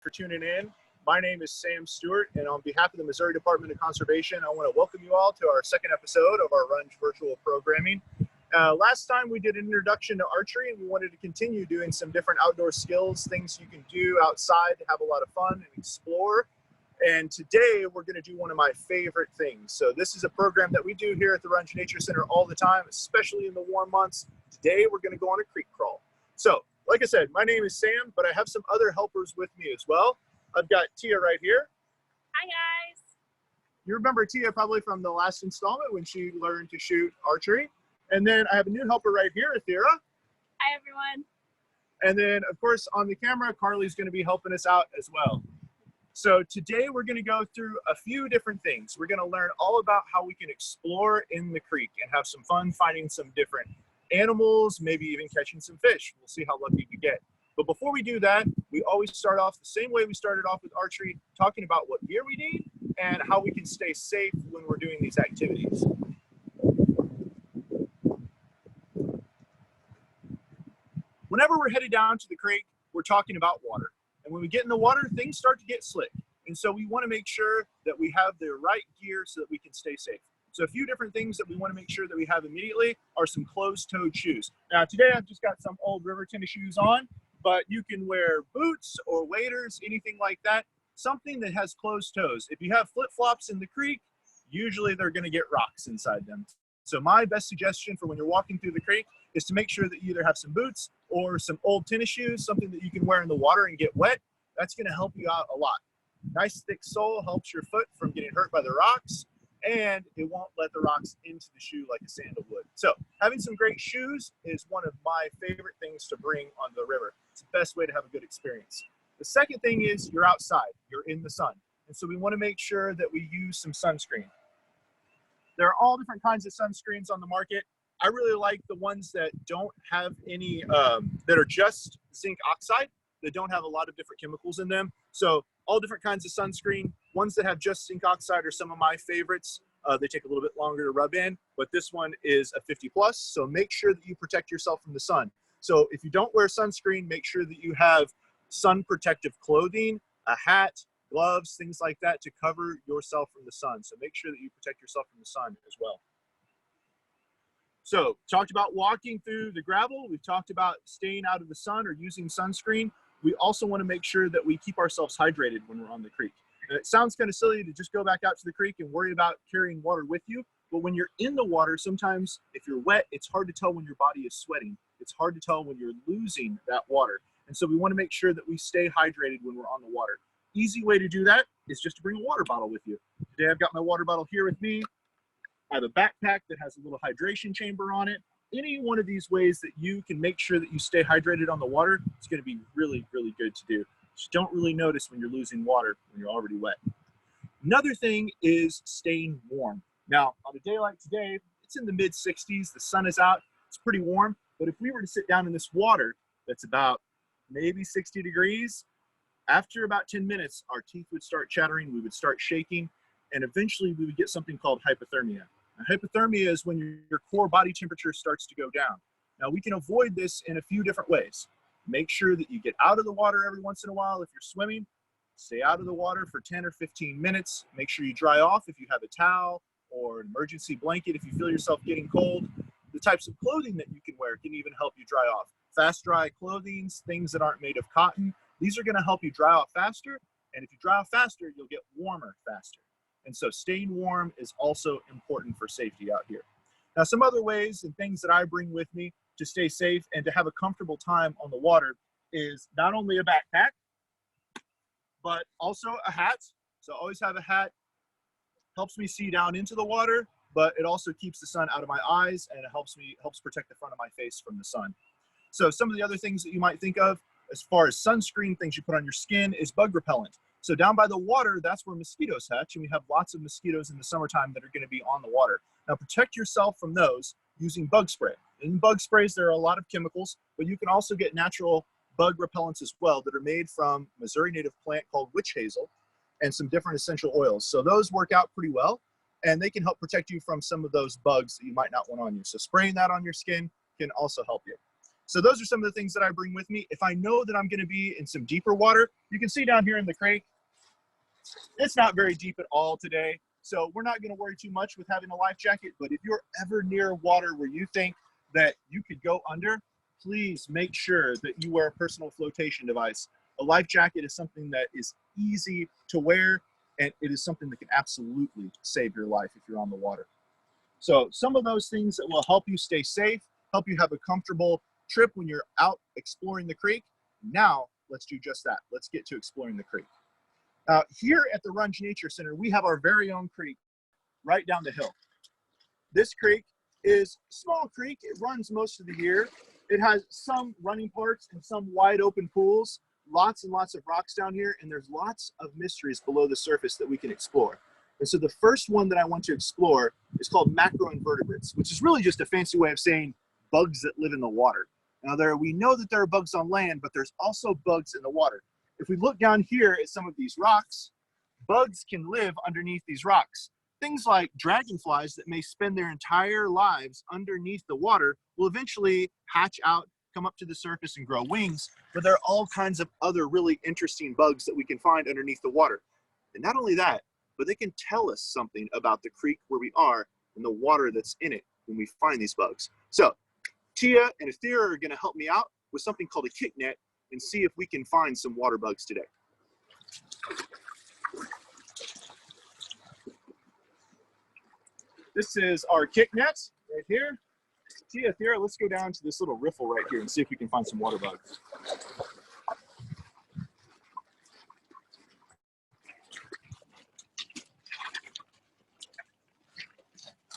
for tuning in. My name is Sam Stewart, and on behalf of the Missouri Department of Conservation, I want to welcome you all to our second episode of our Runge virtual programming. Last time we did an introduction to archery, and we wanted to continue doing some different outdoor skills, things you can do outside to have a lot of fun and explore. And today we're going to do one of my favorite things. So this is a program that we do here at the Runge Nature Center all the time, especially in the warm months. Today we're going to go on a creek crawl. So like I said, my name is Sam, but I have some other helpers with me as well. I've got Tia right here. Hi guys. You remember Tia probably from the last installment when she learned to shoot archery. And then I have a new helper right here, Athira. Hi everyone. And then of course on the camera, Carly's going to be helping us out as well. So today we're going to go through a few different things. We're going to learn all about how we can explore in the creek and have some fun finding some different animals, maybe even catching some fish. We'll see how lucky we get. But before we do that, we always start off the same way we started off with archery, talking about what gear we need and how we can stay safe when we're doing these activities. Whenever we're headed down to the creek, we're talking about water. And when we get in the water, things start to get slick. And so we want to make sure that we have the right gear so that we can stay safe. So a few different things that we want to make sure that we have immediately are some closed-toed shoes. Now today I've just got some old river tennis shoes on, but you can wear boots or waders, anything like that, something that has closed toes. If you have flip-flops in the creek, usually they're going to get rocks inside them. So my best suggestion for when you're walking through the creek is to make sure that you either have some boots or some old tennis shoes, something that you can wear in the water and get wet. That's going to help you out a lot. Nice thick sole helps your foot from getting hurt by the rocks, and it won't let the rocks into the shoe like a sandal would. So having some great shoes is one of my favorite things to bring on the river. It's the best way to have a good experience. The second thing is you're outside, you're in the sun. And so we want to make sure that we use some sunscreen. There are all different kinds of sunscreens on the market. I really like the ones that don't have any, that are just zinc oxide, that don't have a lot of different chemicals in them. So all different kinds of sunscreen. Ones that have just zinc oxide are some of my favorites. They take a little bit longer to rub in, but this one is a 50 plus. So make sure that you protect yourself from the sun. So if you don't wear sunscreen, make sure that you have sun protective clothing, a hat, gloves, things like that to cover yourself from the sun. So make sure that you protect yourself from the sun as well. So talked about walking through the gravel. We've talked about staying out of the sun or using sunscreen. We also want to make sure that we keep ourselves hydrated when we're on the creek. And it sounds kind of silly to just go back out to the creek and worry about carrying water with you. But when you're in the water, sometimes if you're wet, it's hard to tell when your body is sweating. It's hard to tell when you're losing that water. And so we want to make sure that we stay hydrated when we're on the water. Easy way to do that is just to bring a water bottle with you. Today I've got my water bottle here with me. I have a backpack that has a little hydration chamber on it. Any one of these ways that you can make sure that you stay hydrated on the water, it's going to be really, really good to do. Just don't really notice when you're losing water when you're already wet. Another thing is staying warm. Now, on a day like today, it's in the mid 60s, the sun is out, it's pretty warm, but if we were to sit down in this water that's about maybe 60 degrees, after about 10 minutes, our teeth would start chattering, we would start shaking, and eventually we would get something called hypothermia. Now, hypothermia is when your core body temperature starts to go down. Now, we can avoid this in a few different ways. Make sure that you get out of the water every once in a while. If you're swimming, stay out of the water for 10 or 15 minutes. Make sure you dry off if you have a towel or an emergency blanket if you feel yourself getting cold. The types of clothing that you can wear can even help you dry off. Fast dry clothing, things that aren't made of cotton, these are going to help you dry off faster. And if you dry off faster, you'll get warmer faster. And so staying warm is also important for safety out here. Now, some other ways and things that I bring with me to stay safe and to have a comfortable time on the water is not only a backpack, but also a hat. So always have a hat. Helps me see down into the water, but it also keeps the sun out of my eyes and it helps protect the front of my face from the sun. So some of the other things that you might think of as far as sunscreen, things you put on your skin, is bug repellent. So down by the water, that's where mosquitoes hatch, and we have lots of mosquitoes in the summertime that are going to be on the water. Now protect yourself from those using bug spray. In bug sprays, there are a lot of chemicals, but you can also get natural bug repellents as well that are made from a Missouri native plant called witch hazel and some different essential oils. So those work out pretty well, and they can help protect you from some of those bugs that you might not want on you. So spraying that on your skin can also help you. So those are some of the things that I bring with me. If I know that I'm going to be in some deeper water, you can see down here in the creek, it's not very deep at all today. So we're not going to worry too much with having a life jacket. But if you're ever near water where you think that you could go under, please make sure that you wear a personal flotation device. A life jacket is something that is easy to wear, and it is something that can absolutely save your life if you're on the water. So some of those things that will help you stay safe, help you have a comfortable trip when you're out exploring the creek. Now, let's do just that. Let's get to exploring the creek. Here at the Runge Nature Center, we have our very own creek right down the hill. This creek is a small creek. It runs most of the year. It has some running parts and some wide open pools, lots and lots of rocks down here, and there's lots of mysteries below the surface that we can explore. And so the first one that I want to explore is called macroinvertebrates, which is really just a fancy way of saying bugs that live in the water. Now we know that there are bugs on land, but there's also bugs in the water. If we look down here at some of these rocks, bugs can live underneath these rocks. Things like dragonflies that may spend their entire lives underneath the water will eventually hatch out, come up to the surface and grow wings, but there are all kinds of other really interesting bugs that we can find underneath the water. And not only that, but they can tell us something about the creek where we are and the water that's in it when we find these bugs. So Tia and Athira are going to help me out with something called a kick net and see if we can find some water bugs today. This is our kick net right here. Tia, Athira, let's go down to this little riffle right here and see if we can find some water bugs.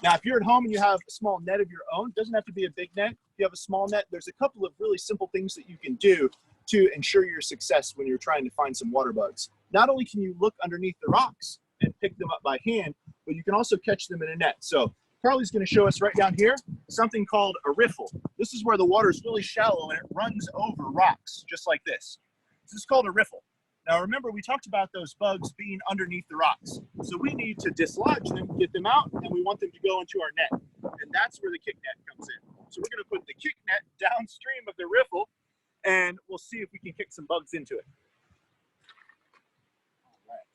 Now, if you're at home and you have a small net of your own, it doesn't have to be a big net. If you have a small net, there's a couple of really simple things that you can do to ensure your success when you're trying to find some water bugs. Not only can you look underneath the rocks and pick them up by hand, but you can also catch them in a net. So Carly's going to show us right down here something called a riffle. This is where the water is really shallow and it runs over rocks just like this. This is called a riffle. Now remember, we talked about those bugs being underneath the rocks. So we need to dislodge them, get them out, and we want them to go into our net. And that's where the kick net comes in. So we're going to put the kick net downstream of the riffle, and we'll see if we can kick some bugs into it. All right.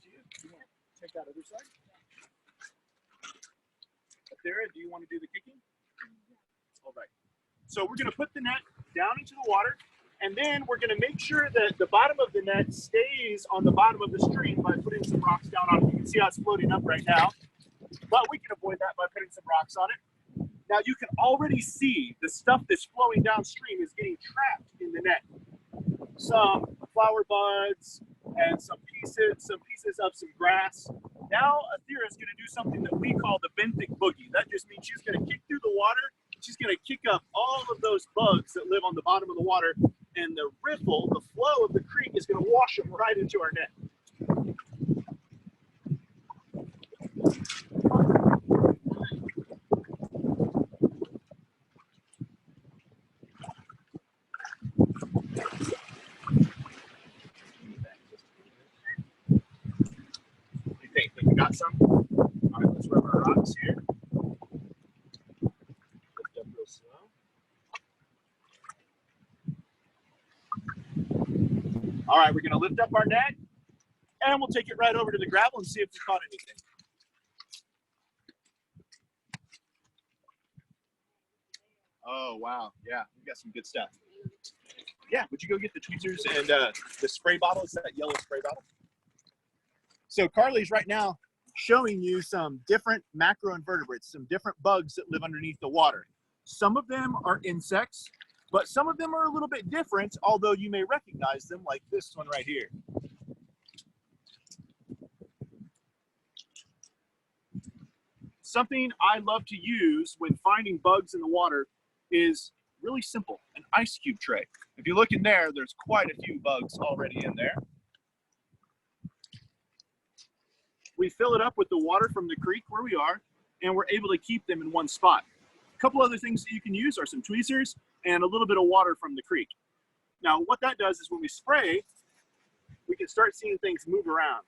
Do you want to take that other side? Athira, do you want to do the kicking? All right. So we're going to put the net down into the water. And then we're going to make sure that the bottom of the net stays on the bottom of the stream by putting some rocks down on it. You can see how it's floating up right now. But we can avoid that by putting some rocks on it. Now you can already see the stuff that's flowing downstream is getting trapped in the net. Some flower buds and some pieces of some grass. Now Athira is going to do something that we call the benthic boogie. That just means she's going to kick through the water. She's going to kick up all of those bugs that live on the bottom of the water, and the riffle, the flow of the creek, is going to wash them right into our net. You think you got some? All right, let's rub our rocks here. Lift up real slow. All right, we're going to lift up our net, and we'll take it right over to the gravel and see if we caught anything. Oh, wow. Yeah, we got some good stuff. Yeah, would you go get the tweezers and the spray bottle? Is that yellow spray bottle? So Carly's right now showing you some different macroinvertebrates, some different bugs that live underneath the water. Some of them are insects, but some of them are a little bit different, although you may recognize them, like this one right here. Something I love to use when finding bugs in the water is really simple, an ice cube tray. If you look in there, there's quite a few bugs already in there. We fill it up with the water from the creek where we are, and we're able to keep them in one spot. A couple other things that you can use are some tweezers and a little bit of water from the creek. Now, what that does is when we spray, we can start seeing things move around.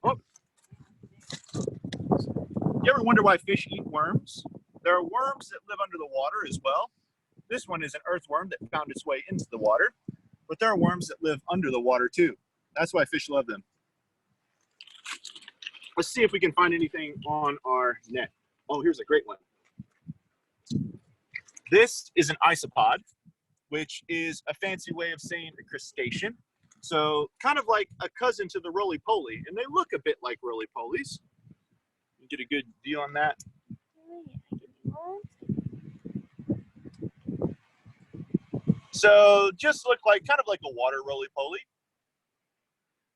Oh. You ever wonder why fish eat worms? There are worms that live under the water as well. This one is an earthworm that found its way into the water, but there are worms that live under the water too. That's why fish love them. Let's see if we can find anything on our net. Oh, here's a great one. This is an isopod, which is a fancy way of saying a crustacean. So kind of like a cousin to the roly-poly, and they look a bit like roly-polies. You get a good deal on that. So just look like kind of like a water roly-poly.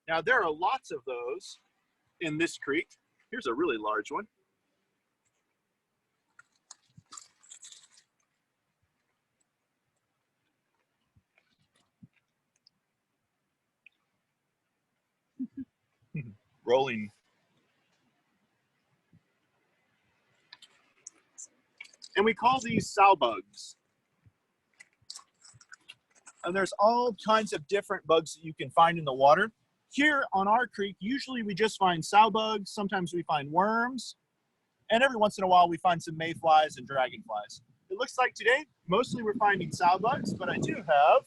Now there are lots of those in this creek. Here's a really large one. Rolling. And we call these sow bugs. And there's all kinds of different bugs that you can find in the water. Here on our creek, usually we just find sow bugs. Sometimes we find worms. And every once in a while, we find some mayflies and dragonflies. It looks like today, mostly we're finding sow bugs, but I do have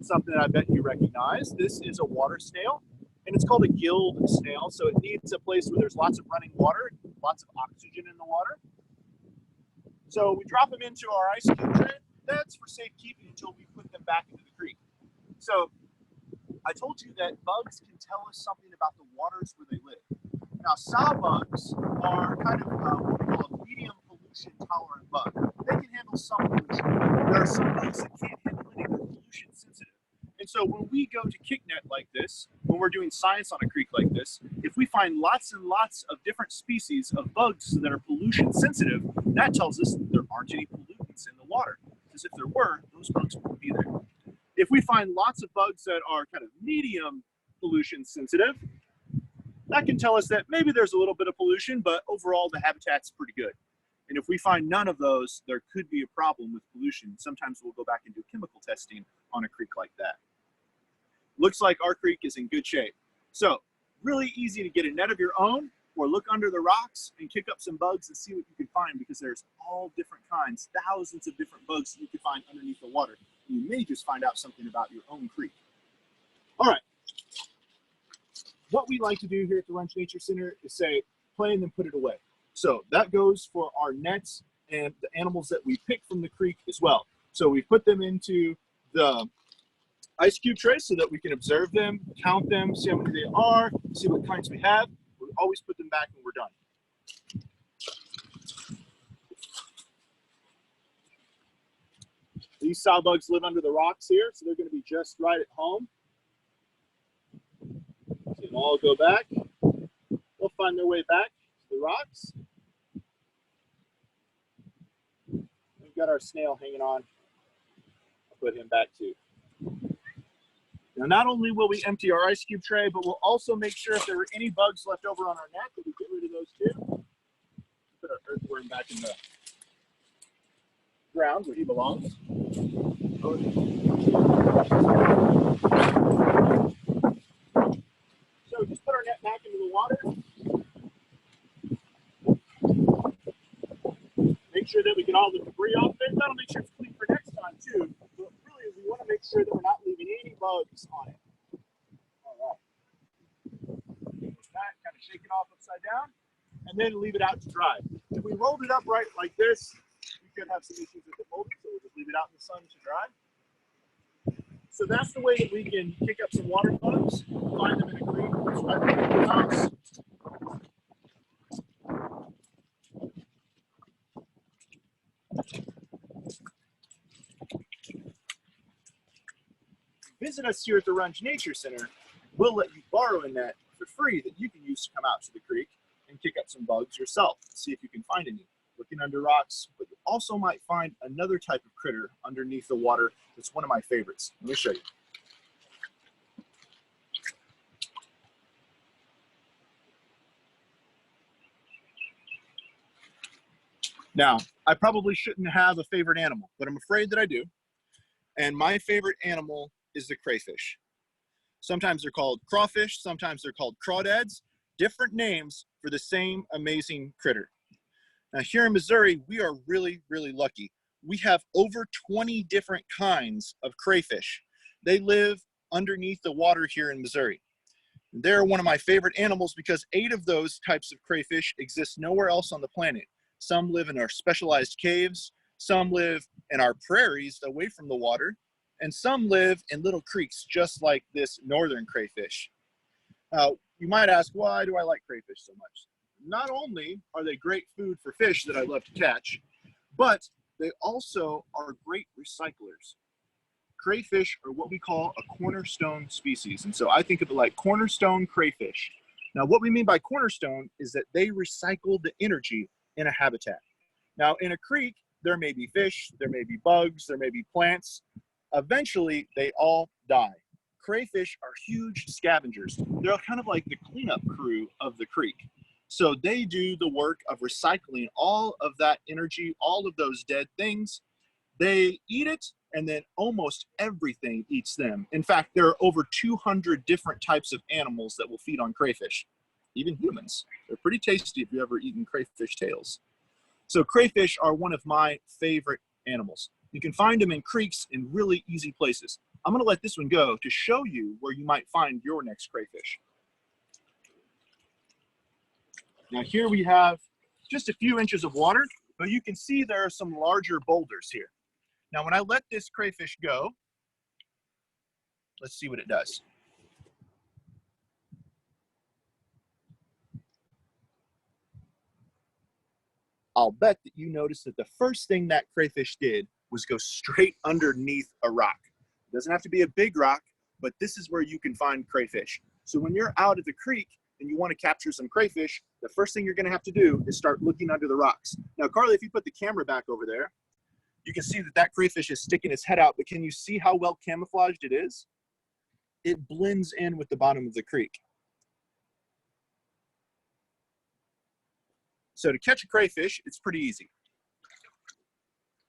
something that I bet you recognize. This is a water snail, and it's called a gilled snail. So it needs a place where there's lots of running water, lots of oxygen in the water. So we drop them into our ice cube tray. That's for safekeeping until we put them back into the creek. So I told you that bugs can tell us something about the waters where they live. Now, sow bugs are kind of what we call a medium pollution tolerant bug. They can handle some pollution. There are some bugs that can't handle any pollution sensitive. And so when we go to kick net like this, when we're doing science on a creek like this, if we find lots and lots of different species of bugs that are pollution sensitive, that tells us that there aren't any pollutants in the water. Because if there were, those bugs wouldn't be there. If we find lots of bugs that are kind of medium pollution sensitive, that can tell us that maybe there's a little bit of pollution, but overall the habitat's pretty good. And if we find none of those, there could be a problem with pollution. Sometimes we'll go back and do chemical testing on a creek like that. Looks like our creek is in good shape. So really easy to get a net of your own or look under the rocks and kick up some bugs and see what you can find, because there's all different kinds, thousands of different bugs that you can find underneath the water. You may just find out something about your own creek. All right. What we like to do here at the Runge Nature Center is say, play and then put it away. So that goes for our nets and the animals that we pick from the creek as well. So we put them into the ice cube tray so that we can observe them, count them, see how many they are, see what kinds we have. We always put them back when we're done. These sow bugs live under the rocks here, so they're going to be just right at home. So they'll all go back. They'll find their way back to the rocks. We've got our snail hanging on. I'll put him back too. Now, not only will we empty our ice cube tray, but we'll also make sure if there are any bugs left over on our net that we get rid of those too. Put our earthworm back in the ground where he belongs. So just put our net back into the water. Make sure that we get all the debris off it. That'll make sure it's clean for next time too. But really, we want to make sure that we're not leaving any bugs on it. All right. That, kind of shake it off upside down, and then leave it out to dry. If we rolled it up right like this, we could have some issues with the molding, so we'll just leave it out in the sun to dry. So that's the way that we can pick up some water bugs, find them in a creek, right in the house. Visit us here at the Runge Nature Center. We'll let you borrow a net for free that you can use to come out to the creek and kick up some bugs yourself. See if you can find any. Looking under rocks, but you also might find another type of critter underneath the water that's one of my favorites. Let me show you. Now, I probably shouldn't have a favorite animal, but I'm afraid that I do. And my favorite animal is the crayfish. Sometimes they're called crawfish, sometimes they're called crawdads. different names for the same amazing critter. Now here in Missouri, we are really, really lucky. We have over 20 different kinds of crayfish. They live underneath the water here in Missouri. They're one of my favorite animals because 8 of those types of crayfish exist nowhere else on the planet. Some live in our specialized caves, some live in our prairies away from the water, and some live in little creeks just like this northern crayfish. You might ask, why do I like crayfish so much? Not only are they great food for fish that I love to catch, but they also are great recyclers. Crayfish are what we call a cornerstone species. And so I think of it like cornerstone crayfish. Now, what we mean by cornerstone is that they recycle the energy in a habitat. Now, in a creek, there may be fish, there may be bugs, there may be plants. Eventually, they all die. Crayfish are huge scavengers. They're kind of like the cleanup crew of the creek. So they do the work of recycling all of that energy, all of those dead things. They eat it, and then almost everything eats them. In fact, there are over 200 different types of animals that will feed on crayfish, even humans. They're pretty tasty if you've ever eaten crayfish tails. So crayfish are one of my favorite animals. You can find them in creeks in really easy places. I'm gonna let this one go to show you where you might find your next crayfish. Now here we have just a few inches of water, but you can see there are some larger boulders here. Now when I let this crayfish go, let's see what it does. I'll bet that you noticed that the first thing that crayfish did was go straight underneath a rock. It doesn't have to be a big rock, but this is where you can find crayfish. So when you're out at the creek and you want to capture some crayfish, the first thing you're going to have to do is start looking under the rocks. Now, Carly, if you put the camera back over there, you can see that that crayfish is sticking its head out, but can you see how well camouflaged it is? It blends in with the bottom of the creek. So to catch a crayfish, it's pretty easy.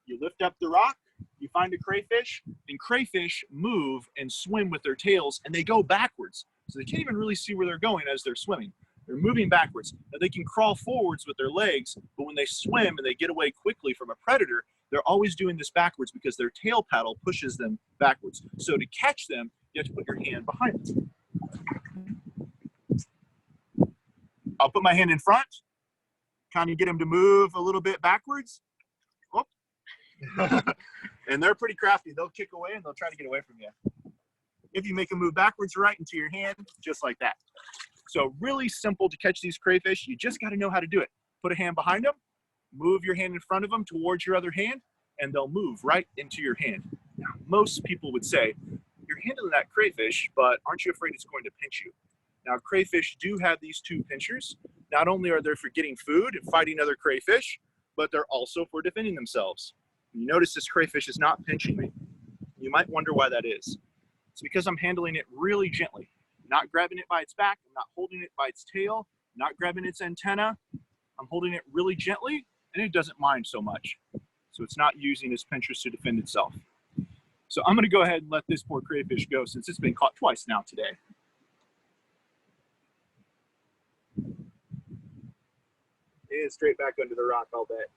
You lift up the rock, you find a crayfish, and crayfish move and swim with their tails, and they go backwards. So they can't even really see where they're going as they're swimming. They're moving backwards. Now they can crawl forwards with their legs, but when they swim and they get away quickly from a predator, they're always doing this backwards because their tail paddle pushes them backwards. So to catch them, you have to put your hand behind them. I'll put my hand in front, kind of get them to move a little bit backwards. Oh. And they're pretty crafty. They'll kick away and they'll try to get away from you. If you make them move backwards right into your hand, just like that. So really simple to catch these crayfish. You just got to know how to do it. Put a hand behind them, move your hand in front of them towards your other hand, and they'll move right into your hand. Now, most people would say, you're handling that crayfish, but aren't you afraid it's going to pinch you? Now, crayfish do have these two pinchers. Not only are they for getting food and fighting other crayfish, but they're also for defending themselves. You notice this crayfish is not pinching me. You might wonder why that is. It's because I'm handling it really gently. I'm not grabbing it by its back, I'm not holding it by its tail, I'm not grabbing its antenna. I'm holding it really gently, and it doesn't mind so much. So it's not using its pinchers to defend itself. So I'm gonna go ahead and let this poor crayfish go since it's been caught twice now today. And straight back under the rock, I'll bet.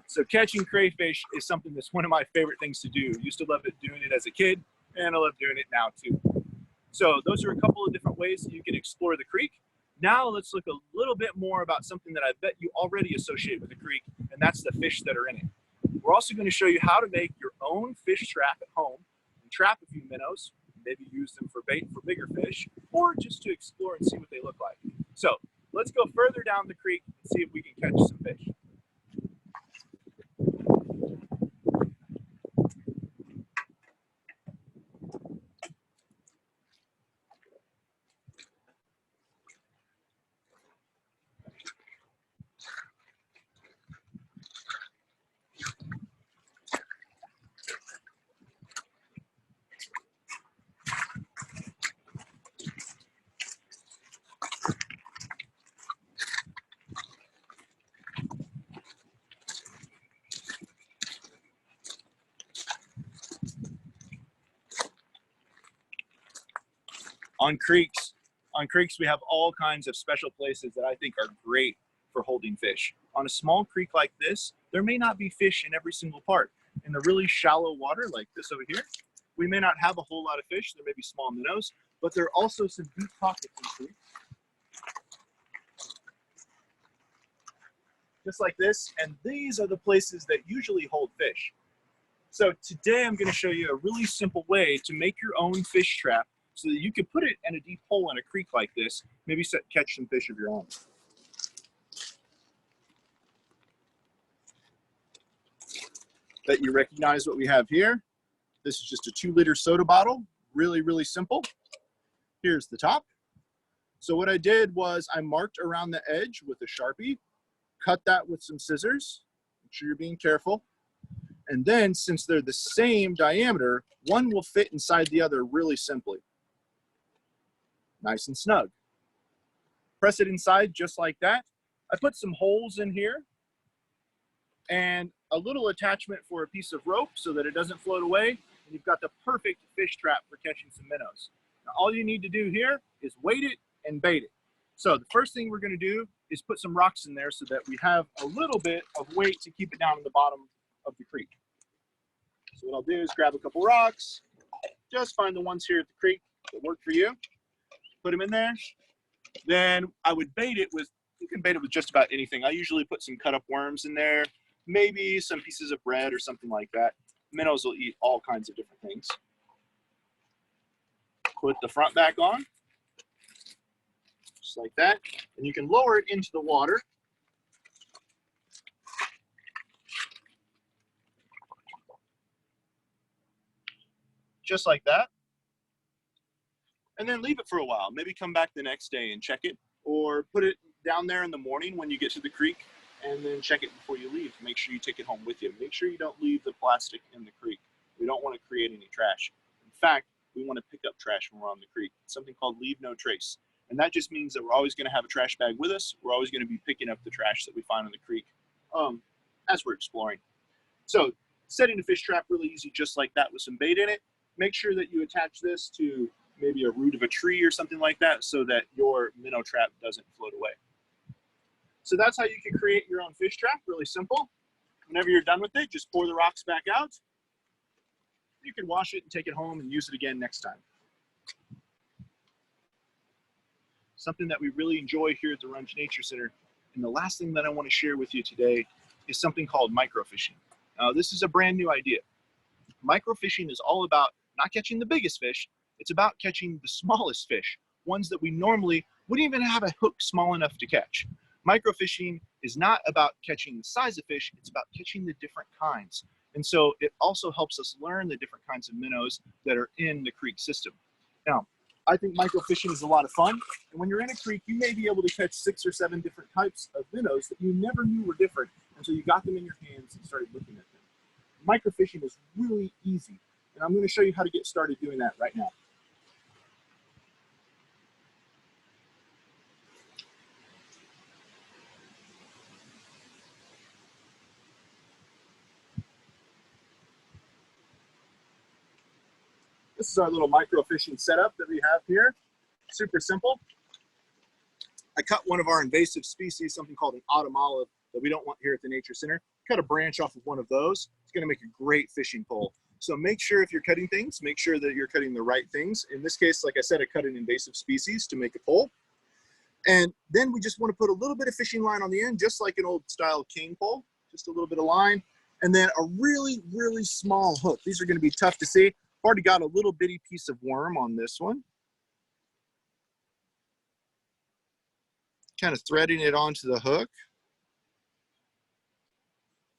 So catching crayfish is something that's one of my favorite things to do. Used to love it doing it as a kid, and I love doing it now too. So those are a couple of different ways that you can explore the creek. Now let's look a little bit more about something that I bet you already associate with the creek, and that's the fish that are in it. We're also going to show you how to make your own fish trap at home and trap a few minnows, maybe use them for bait for bigger fish, or just to explore and see what they look like. So let's go further down the creek and see if we can catch some fish. On creeks, On creeks, we have all kinds of special places that I think are great for holding fish. On a small creek like this, there may not be fish in every single part. In the really shallow water like this over here, we may not have a whole lot of fish. There may be small minnows, but there are also some deep pockets in the creek. Just like this, and these are the places that usually hold fish. So today I'm going to show you a really simple way to make your own fish trap so that you can put it in a deep hole in a creek like this, maybe catch some fish of your own. That you recognize what we have here. This is just a 2-liter soda bottle, really, really simple. Here's the top. So what I did was I marked around the edge with a Sharpie, cut that with some scissors, make sure you're being careful. And then since they're the same diameter, one will fit inside the other really simply. Nice and snug. Press it inside just like that. I put some holes in here and a little attachment for a piece of rope so that it doesn't float away. And you've got the perfect fish trap for catching some minnows. Now, all you need to do here is weight it and bait it. So the first thing we're going to do is put some rocks in there so that we have a little bit of weight to keep it down in the bottom of the creek. So what I'll do is grab a couple rocks, just find the ones here at the creek that work for you, put them in there. Then I would bait it with, you can bait it with just about anything. I usually put some cut up worms in there, maybe some pieces of bread or something like that. Minnows will eat all kinds of different things. Put the front back on, just like that. And you can lower it into the water. Just like that. And then leave it for a while. Maybe come back the next day and check it, or put it down there in the morning when you get to the creek and then check it before you leave. Make sure you take it home with you. Make sure you don't leave the plastic in the creek. We don't want to create any trash. In fact, we want to pick up trash when we're on the creek. It's something called leave no trace. And that just means that we're always going to have a trash bag with us. We're always going to be picking up the trash that we find on the creek as we're exploring. So setting a fish trap really easy, just like that, with some bait in it. Make sure that you attach this to maybe a root of a tree or something like that so that your minnow trap doesn't float away. So that's how you can create your own fish trap, really simple. Whenever you're done with it, just pour the rocks back out. You can wash it and take it home and use it again next time. Something that we really enjoy here at the Runge Nature Center, and the last thing that I want to share with you today is something called microfishing. Now, this is a brand new idea. Microfishing is all about not catching the biggest fish, it's about catching the smallest fish, ones that we normally wouldn't even have a hook small enough to catch. Microfishing is not about catching the size of fish, it's about catching the different kinds. And so it also helps us learn the different kinds of minnows that are in the creek system. Now, I think microfishing is a lot of fun. And when you're in a creek, you may be able to catch 6 or 7 different types of minnows that you never knew were different until you got them in your hands and started looking at them. Microfishing is really easy, and I'm going to show you how to get started doing that right now. This is our little microfishing setup that we have here. Super simple. I cut one of our invasive species, something called an autumn olive, that we don't want here at the Nature Center. Cut a branch off of one of those. It's going to make a great fishing pole. So make sure if you're cutting things, make sure that you're cutting the right things. In this case, like I said, I cut an invasive species to make a pole. And then we just want to put a little bit of fishing line on the end, just like an old style cane pole, just a little bit of line. And then a really, really small hook. These are going to be tough to see. I've already got a little bitty piece of worm on this one. Kind of threading it onto the hook.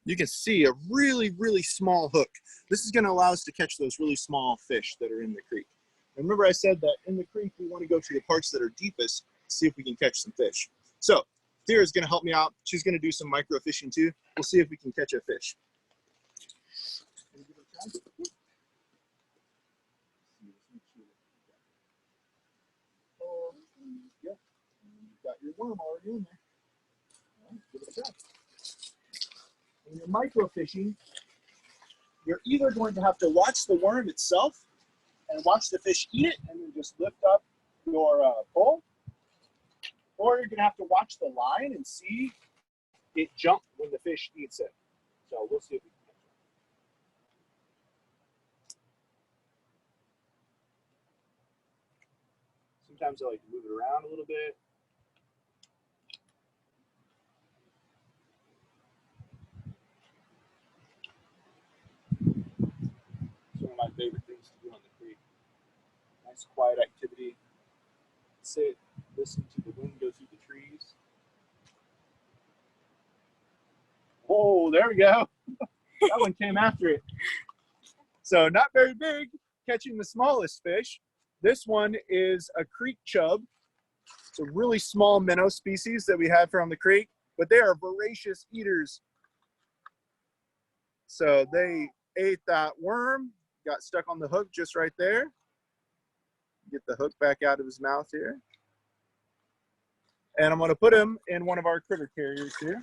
You can see a really, really small hook. This is going to allow us to catch those really small fish that are in the creek. And remember I said that in the creek, we want to go to the parts that are deepest to see if we can catch some fish. So Thea is going to help me out. She's going to do some micro fishing too. We'll see if we can catch a fish. Yep. You've got your worm already in there. All right, give it a try. When you're microfishing, you're either going to have to watch the worm itself and watch the fish eat it and then just lift up your pole, or you're gonna have to watch the line and see it jump when the fish eats it. So we'll see if we can catch it. Sometimes I like to move it around a little bit. It's one of my favorite things to do on the creek. Nice quiet activity. Sit, listen to the wind go through the trees. Oh, there we go. That one came after it. So not very big, catching the smallest fish. This one is a creek chub. It's a really small minnow species that we have from the creek, but they are voracious eaters. So they ate that worm, got stuck on the hook just right there. Get the hook back out of his mouth here. And I'm gonna put him in one of our critter carriers here.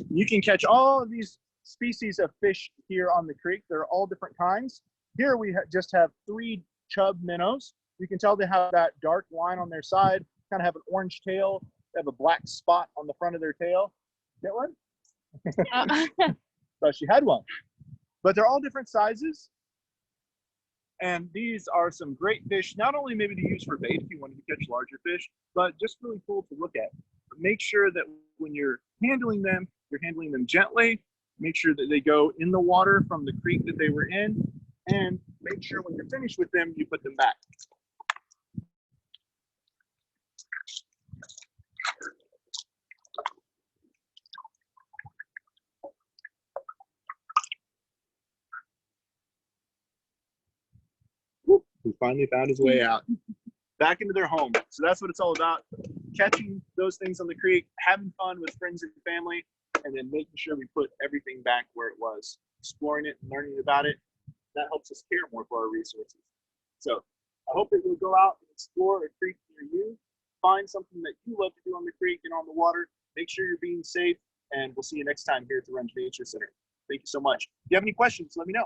You can catch all of these species of fish here on the creek. They're all different kinds. Here we just have 3 chub minnows. You can tell they have that dark line on their side, kind of have an orange tail. They have a black spot on the front of their tail. Get one? So she had one. But they're all different sizes. And these are some great fish, not only maybe to use for bait if you wanted to catch larger fish, but just really cool to look at. But make sure that when you're handling them, you're handling them gently. Make sure that they go in the water from the creek that they were in, and make sure when you're finished with them, you put them back. Whoop, he finally found his way out. Back into their home. So that's what it's all about. Catching those things on the creek, having fun with friends and family, and then making sure we put everything back where it was. Exploring it and learning about it. That helps us care more for our resources. So I hope that you'll go out and explore a creek near you. Find something that you love to do on the creek and on the water. Make sure you're being safe, and we'll see you next time here at the Runge Nature Center. Thank you so much. If you have any questions, let me know.